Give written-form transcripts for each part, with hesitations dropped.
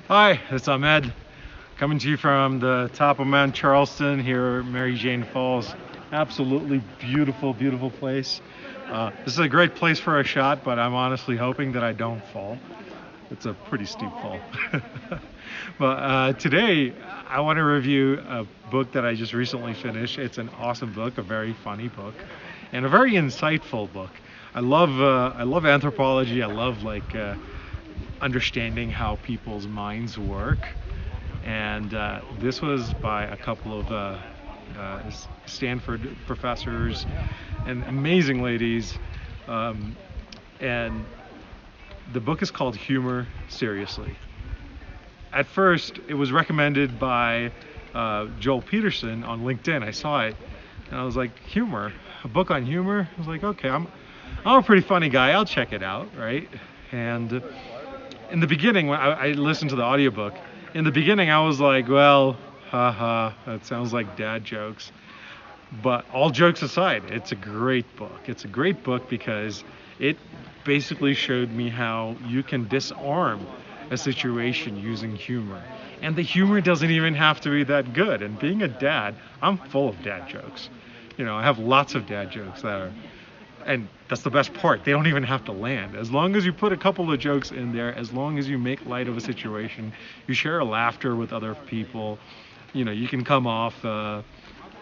Hi, it's Ahmed, coming to you from the top of Mount Charleston here at Mary Jane Falls. Absolutely beautiful, beautiful place. This is a great place for a shot, but I'm honestly hoping that I don't fall. It's a pretty steep fall. But today, I want to review a book that I just recently finished. It's an awesome book, a very funny book, and a very insightful book. I love anthropology. I love understanding how people's minds work. And this was by a couple of Stanford professors and amazing ladies. Um, and the book is called Humor Seriously. At first, it was recommended by Joel Peterson on LinkedIn. I saw it, and I was like, humor, a book on humor. I was like, okay, I'm a pretty funny guy. I'll check it out, right? And in the beginning, when I listened to the audiobook, in the beginning I was like, well, haha, that sounds like dad jokes. But all jokes aside, it's a great book. It's a great book because it basically showed me how you can disarm a situation using humor. And the humor doesn't even have to be that good. And being a dad, I'm full of dad jokes. I have lots of dad jokes that are, and that's the best part. They don't even have to land. As long as you put a couple of jokes in there, as long as you make light of a situation, you share a laughter with other people, you can come off,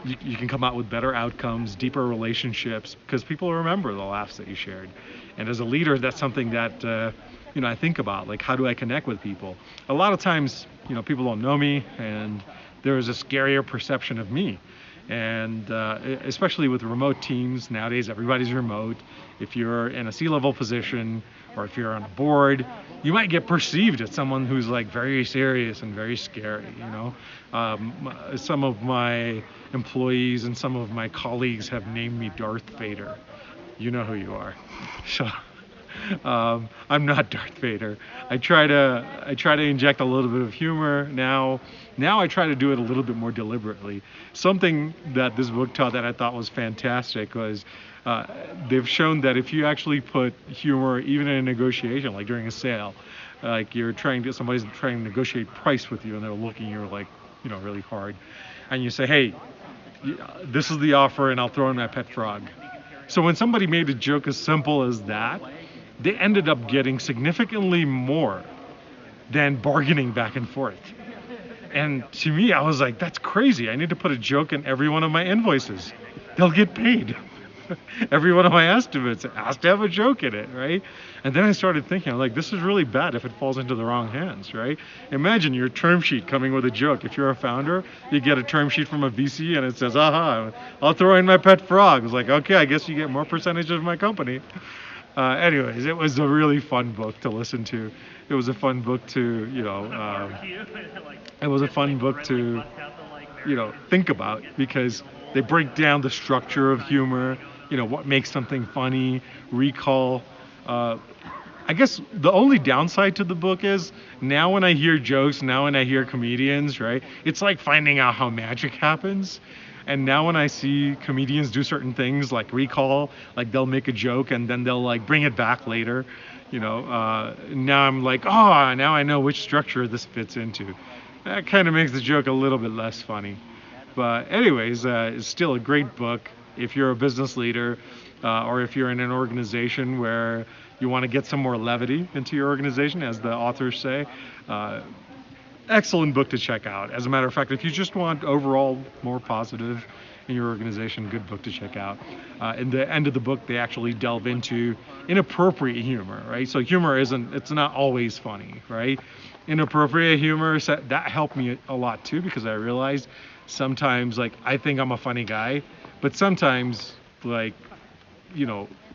you can come out with better outcomes, deeper relationships, because people remember the laughs that you shared. And as a leader, that's something that, I think about, like, how do I connect with people? A lot of times, people don't know me, and there is a scarier perception of me. And especially with remote teams nowadays, everybody's remote. If you're in a C-level position or if you're on a board, you might get perceived as someone who's like very serious and very scary. Some of my employees and some of my colleagues have named me Darth Vader. You know who you are. So I'm not Darth Vader. I try to inject a little bit of humor now. Now I try to do it a little bit more deliberately. Something that this book taught that I thought was fantastic was they've shown that if you actually put humor even in a negotiation, like during a sale, like somebody's trying to negotiate price with you and they're looking at you like really hard, and you say, hey, this is the offer and I'll throw in my pet frog. So when somebody made a joke as simple as that, they ended up getting significantly more than bargaining back and forth. And to me, I was like, that's crazy. I need to put a joke in every one of my invoices. They'll get paid. Every one of my estimates has to have a joke in it, right? And then I started thinking, like, this is really bad if it falls into the wrong hands, right? Imagine your term sheet coming with a joke. If you're a founder, you get a term sheet from a VC and it says, aha, I'll throw in my pet frog. It's like, okay, I guess you get more percentage of my company. Anyways, it was a really fun book to listen to. It was a fun book to, it was a fun book to, think about, because they break down the structure of humor, what makes something funny, recall. I guess the only downside to the book is now when I hear jokes, now when I hear comedians, right, it's like finding out how magic happens. And now when I see comedians do certain things like recall, like they'll make a joke and then they'll like bring it back later, now I'm like, oh, now I know which structure this fits into. That kind of makes the joke a little bit less funny. But anyways, it's still a great book if you're a business leader, or if you're in an organization where you want to get some more levity into your organization, as the authors say. Excellent book to check out. As a matter of fact, if you just want overall more positive in your organization, good book to check out. In the end of the book, they actually delve into inappropriate humor, right? So humor it's not always funny, right? Inappropriate humor, that helped me a lot too, because I realized sometimes, like, I think I'm a funny guy, but sometimes, like,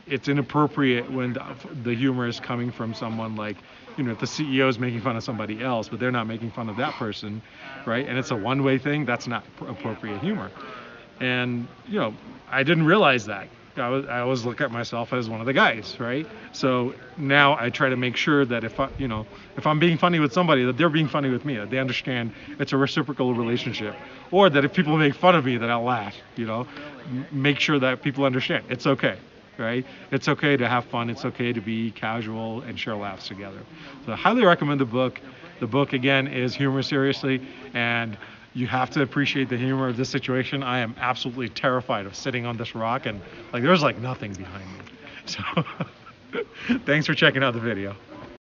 it's inappropriate when the humor is coming from someone like, if the CEO is making fun of somebody else, but they're not making fun of that person, right? And it's a one-way thing, that's not appropriate humor. And, I didn't realize that. I always look at myself as one of the guys, right? So now I try to make sure that if I'm being funny with somebody, that they're being funny with me, that they understand it's a reciprocal relationship, or that if people make fun of me, that I'll laugh. Make sure that people understand it's okay. right? It's okay to have fun. It's okay to be casual and share laughs together. So I highly recommend the book. The book, again, is Humor Seriously, and you have to appreciate the humor of this situation. I am absolutely terrified of sitting on this rock, and like there's like nothing behind me. So thanks for checking out the video.